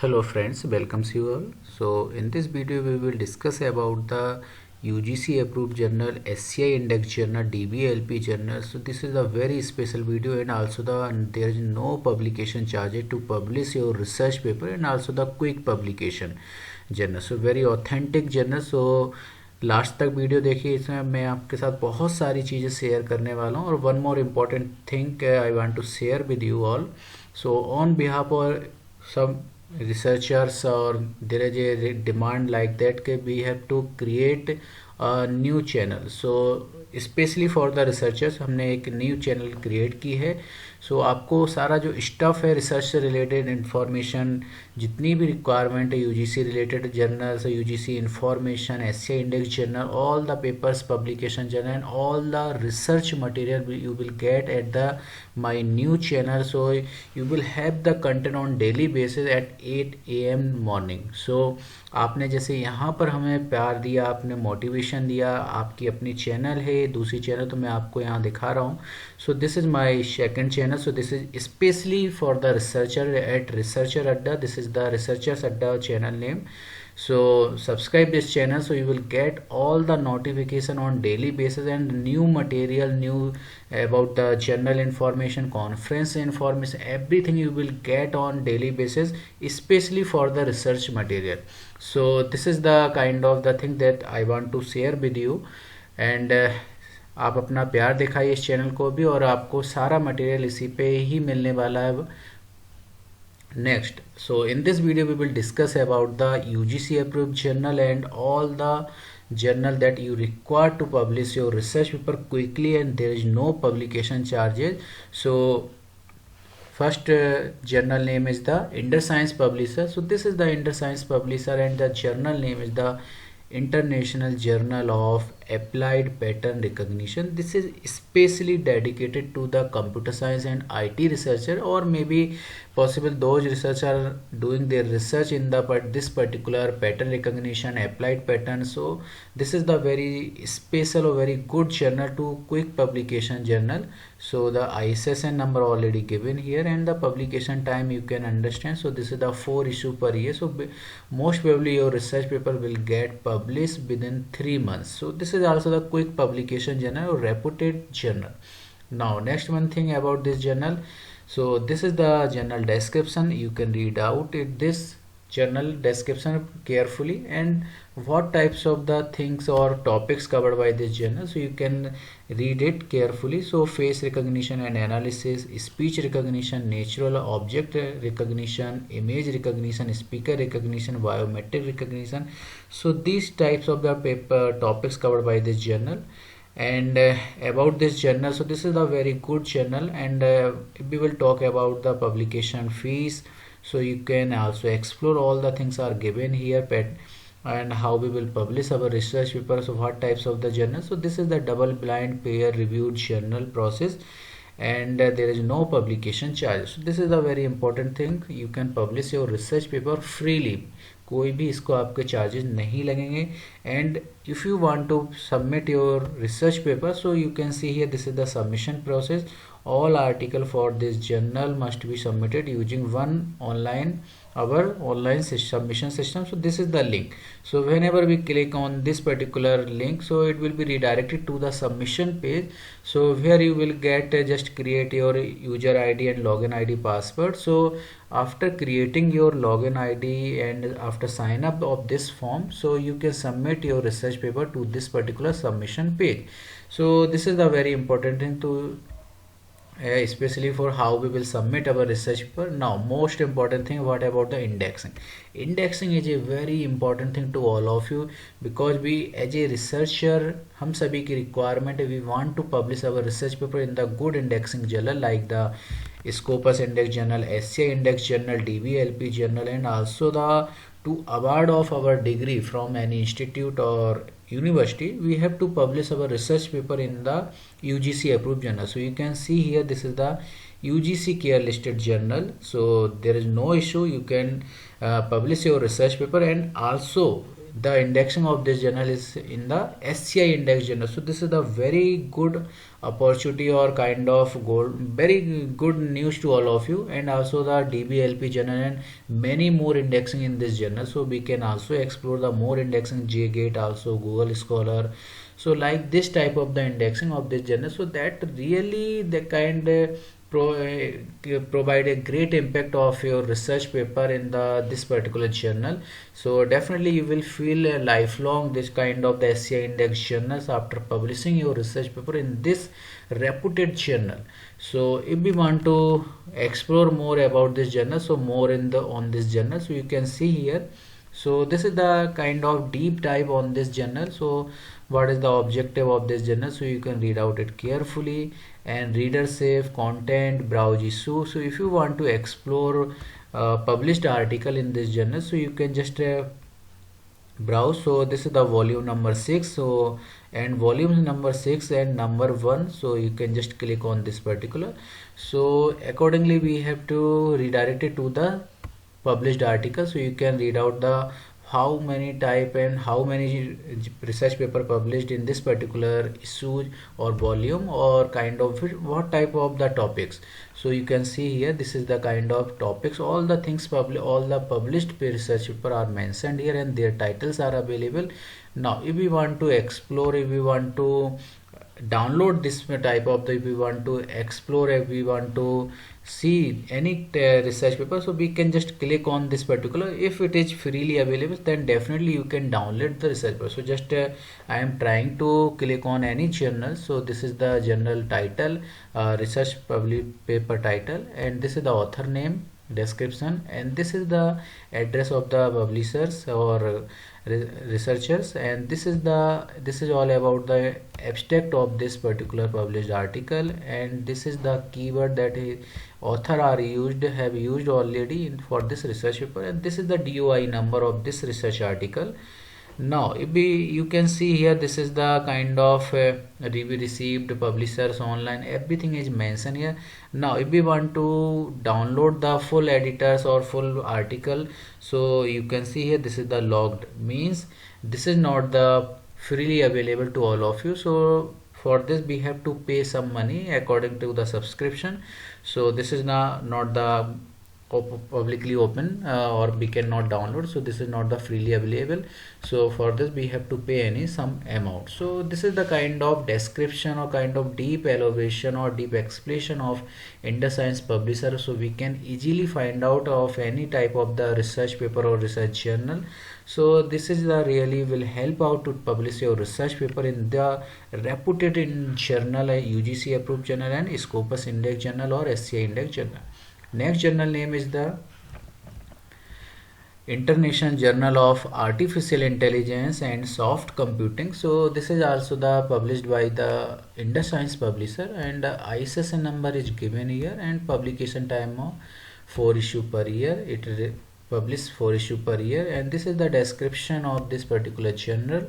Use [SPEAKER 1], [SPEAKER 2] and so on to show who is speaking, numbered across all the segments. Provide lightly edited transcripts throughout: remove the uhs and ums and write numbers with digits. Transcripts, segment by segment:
[SPEAKER 1] Hello friends, welcomes you all. So in this video we will discuss about the UGC approved journal, SCI index journal, DBLP journal. So this is a very special video, and also there is no publication charge to publish your research paper, and also the quick publication journal. So very authentic journal. So last तक video देखिए, इसमें मैं आपके साथ बहुत सारी चीज़ें share करने वाला हूँ. और one more important thing I want to share with you all. So on behalf और some researchers, or there is a demand like that we have to create a new channel. So specially for the researchers हमने एक new channel create की है. सो आपको सारा जो stuff है research से रिलेटेड इंफॉर्मेशन, जितनी भी रिक्वायरमेंट है UGC related journals, UGC information, SCI index journal, all the papers publication journal and all the research material you will get at the my new channel. So you will have the content on daily basis at 8 AM morning. So आपने जैसे यहाँ पर हमें प्यार दिया, आपने motivation दिया, आपकी अपनी चैनल है, दूसरी चैनल तो मैं आपको यहाँ दिखा रहा हूँ. So this is my second channel. So this is specially for the researcher at researcher Adda. This is the researchers Adda channel name. So subscribe this channel so you will get all the notification on daily basis and new material, new about the journal information, conference information, everything you will get on daily basis, especially for the research material. So this is the kind of the thing that I want to share with you. And आप अपना प्यार दिखाइए इस channel को भी, और आपको सारा मटेरियल इसी पे ही मिलने वाला है. Next, so in this video we will discuss about the UGC approved journal and all the journal that you require to publish your research paper quickly, and there is no publication charges. So first journal name is the InterScience Publisher. So this is the InterScience Publisher, and the journal name is the International Journal of Applied Pattern Recognition. This is especially dedicated to the computer science and IT researcher, or maybe possible those researchers are doing their research in the this particular pattern recognition, applied pattern. So this is the very special or very good journal to quick publication journal. So the ISSN number already given here, and the publication time you can understand. So this is the 4 issue per year. So most probably your research paper will get published within 3 months. So this is also the quick publication journal or reputed journal. Now next one thing about this journal. So this is the journal description. You can read out this journal description carefully, and what types of the things or topics covered by this journal. So you can read it carefully. So face recognition and analysis, speech recognition, natural object recognition, image recognition, speaker recognition, biometric recognition. So these types of the paper topics covered by this journal. And about this journal, so this is a very good journal, and we will talk about the publication fees. So you can also explore all the things are given here, and how we will publish our research papers. So what types of the journal. So this is the double blind peer reviewed journal process, and there is no publication charge. So this is a very important thing. You can publish your research paper freely. कोई भी इसको आपके charges नहीं लगेंगे. And if you want to submit your research paper, so you can see here this is the submission process. All article for this journal must be submitted using our online submission system. So this is the link. So whenever we click on this particular link, so it will be redirected to the submission page. So where you will get just create your user ID and login ID password. So after creating your login ID and after sign up of this form, so you can submit your research paper to this particular submission page. So this is the very important thing to especially for how we will submit our research paper. Now most important thing, what about the indexing. Indexing is a very important thing to all of you, because we as a researcher, हम सभी की requirement है, we want to publish our research paper in the good indexing journal like the Scopus Index Journal, SCI Index Journal, DBLP Journal, and also the to award of our degree from any institute or university, we have to publish our research paper in the UGC approved journal. So you can see here, this is the UGC care listed journal. So there is no issue, you can publish your research paper. And also the indexing of this journal is in the SCI index journal. So this is the very good opportunity or kind of gold, very good news to all of you. And also the DBLP journal and many more indexing in this journal. So we can also explore the more indexing, JGate, also Google Scholar. So like this type of the indexing of this journal, so that really the kind provide a great impact of your research paper in this particular journal. So definitely you will feel a lifelong this kind of the SCI index journals after publishing your research paper in this reputed journal. So if we want to explore more about this journal, so more in the on this journal, so you can see here. So this is the kind of deep dive on this journal. So what is the objective of this journal, so you can read out it carefully. And reader safe content, browse issue. So if you want to explore published article in this journal, so you can just browse. So this is the volume number 6, so and volume number 6 and number 1, so you can just click on this particular. So accordingly we have to redirect it to the published article. So you can read out the how many type and how many research paper published in this particular issue or volume, or kind of what type of the topics. So you can see here, this is the kind of topics, all the things all the published research paper are mentioned here and their titles are available. Now if we want to explore, if we want to download this type of the, if we want to explore, if we want to see any research paper, so we can just click on this particular. If it is freely available, then definitely you can download the research paper. So just I am trying to click on any journal. So this is the journal title, research public paper title, and this is the author name, description, and this is the address of the publishers or researchers, and this is all about the abstract of this particular published article, and this is the keyword that author have used already for this research paper, and this is the DOI number of this research article. Now if you can see here, this is the kind of review received, publishers, online, everything is mentioned here. Now if we want to download the full editors or full article, so you can see here, this is the logged, means this is not the freely available to all of you. So for this we have to pay some money according to the subscription. So this is not the publicly open or we cannot download. So this is not the freely available. So for this we have to pay some amount. So this is the kind of description or kind of deep elaboration or deep explanation of Indus Science Publisher. So we can easily find out of any type of the research paper or research journal. So this is the really will help out to publish your research paper in the reputed journal, UGC approved journal and Scopus Index journal or SCI Index journal. Next journal name is the International Journal of Artificial Intelligence and Soft Computing. So this is also the published by the Indus Science Publisher, and the ISSN number is given here, and publication time of 4 issue per year. It published 4 issue per year, and this is the description of this particular journal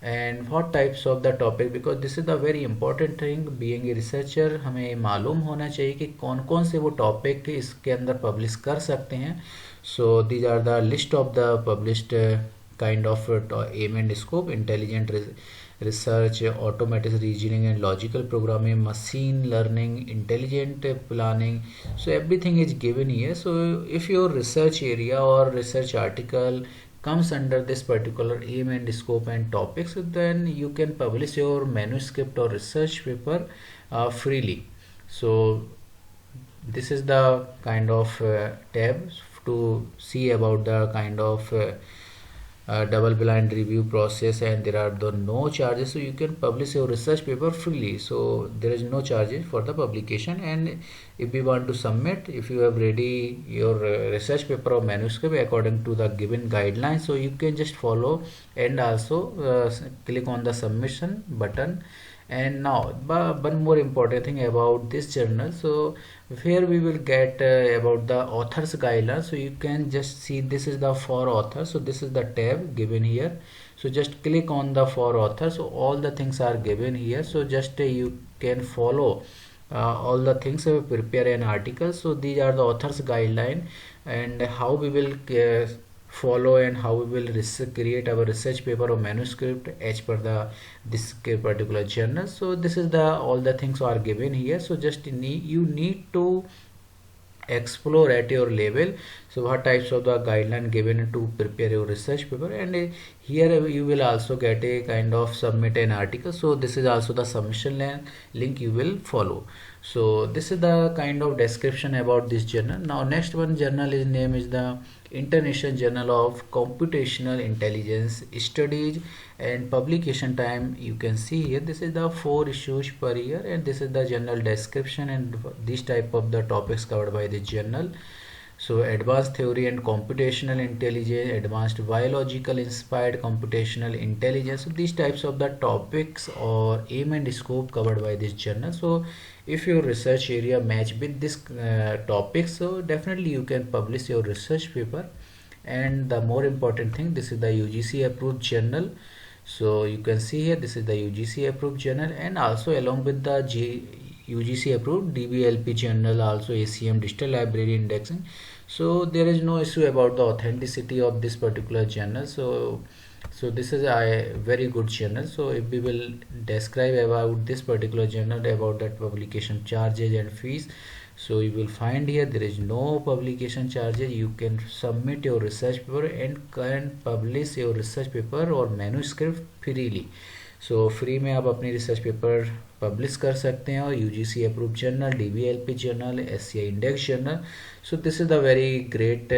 [SPEAKER 1] and what types of the topic, because this is the very important thing. being a researcher, हमें मालूम होना चाहिए कि कौन कौन से वो topic इसके अंदर पब्लिश कर सकते हैं. So these are the list of the published kind of aim and scope: intelligent research, automated reasoning and logical programming, machine learning, intelligent planning. So everything is given here. So if your research area or research article comes under this particular aim and scope and topics, then you can publish your manuscript or research paper freely. So this is the kind of tab to see about the kind of double blind review process, and there are no charges. So you can publish your research paper freely, so there is no charges for the publication. And if you want to submit, if you have ready your research paper or manuscript according to the given guidelines, so you can just follow and also click on the submission button. And now one more important thing about this journal, so here we will get about the authors guidelines. So you can just see, this is the for authors. So this is the tab given here. So just click on the for authors. So all the things are given here. So just you can follow all the things, prepare an article. So these are the authors guideline, and how we will follow and how we will create our research paper or manuscript as per the this particular journal. So this is the all the things are given here. So just you need to explore at your level. So what types of the guideline given to prepare your research paper, and here you will also get a kind of submit an article. So this is also the submission link you will follow. So this is the kind of description about this journal. Now next one journal is name is the International Journal of Computational Intelligence Studies, and publication time you can see here. This is the 4 issues per year, and this is the journal description and this type of the topics covered by this journal. So advanced theory and computational intelligence, advanced biological inspired computational intelligence. So these types of the topics or aim and scope covered by this journal. So if your research area match with this topic, so definitely you can publish your research paper. And the more important thing, this is the UGC approved journal. So you can see here, this is the UGC approved journal, and also along with the UGC approved DBLP journal, also ACM digital library indexing. So there is no issue about the authenticity of this particular journal. So this is a very good journal. So if we will describe about this particular journal, about that publication charges and fees, so you will find here there is no publication charges. You can submit your research paper and can publish your research paper or manuscript freely. So free में आप अपनी research paper publish कर सकते हैं, और UGC approve journal, DBLP journal, SCI index journal. So this is the very great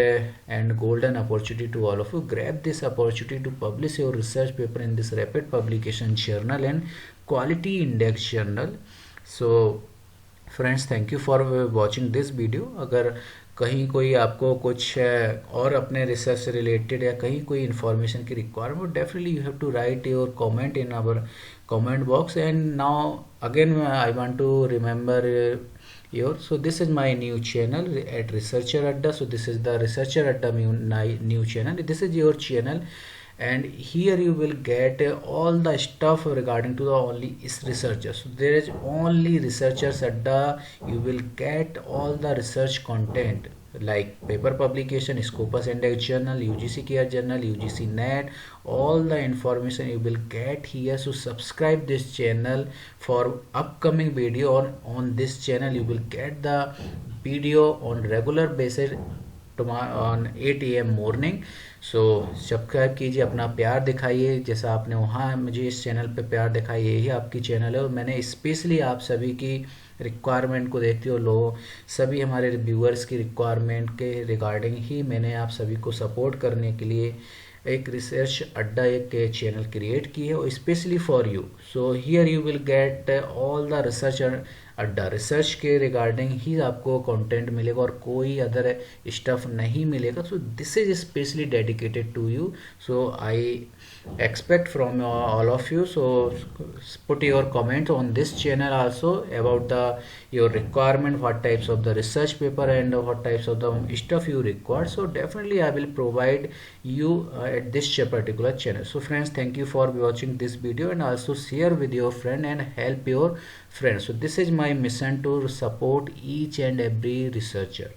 [SPEAKER 1] and golden opportunity to all of you. Grab this opportunity to publish your research paper in this rapid publication journal and quality index journal. So friends, thank you for watching this video. अगर कहीं कोई आपको कुछ और अपने research से related या कहीं कोई इन्फॉर्मेशन की requirement, definitely you have to write your comment in our comment box. And now again I want to remember your, so this is my new channel at Researcher Adda. So this is the Researcher Adda new channel. This is your channel, and here you will get all the stuff regarding to the only researchers. So there is only Researchers Adda. You will get all the research content like paper publication, Scopus Index Journal, UGC Care Journal, UGC Net, all the information you will get here. So subscribe this channel for upcoming video. On this channel you will get the video on regular basis on 8 AM morning. So subscribe कीजिए, अपना प्यार दिखाइए जैसा आपने वहाँ मुझे इस channel पे प्यार दिखाई. यही आपकी चैनल है, और मैंने स्पेशली आप सभी की रिक्वायरमेंट को देखते हो, लोग सभी हमारे व्यूअर्स की रिक्वायरमेंट के रिगार्डिंग ही मैंने आप सभी को सपोर्ट करने के लिए एक रिसर्च अड्डा एक चैनल क्रिएट की है, और specially for you. So here you will get all the research Adda. Research के रिगार्डिंग ही आपको कंटेंट मिलेगा और कोई अदर स्टफ नहीं मिलेगा. So this is specially dedicated to you. So I expect from all of you. So put your comments on this channel also about the your requirement, what types of the research paper and what types of the stuff you require. So definitely I will provide you at this particular channel. So friends, thank you for watching this video, and also share with your friend and help your friends. So this is my mission to support each and every researcher.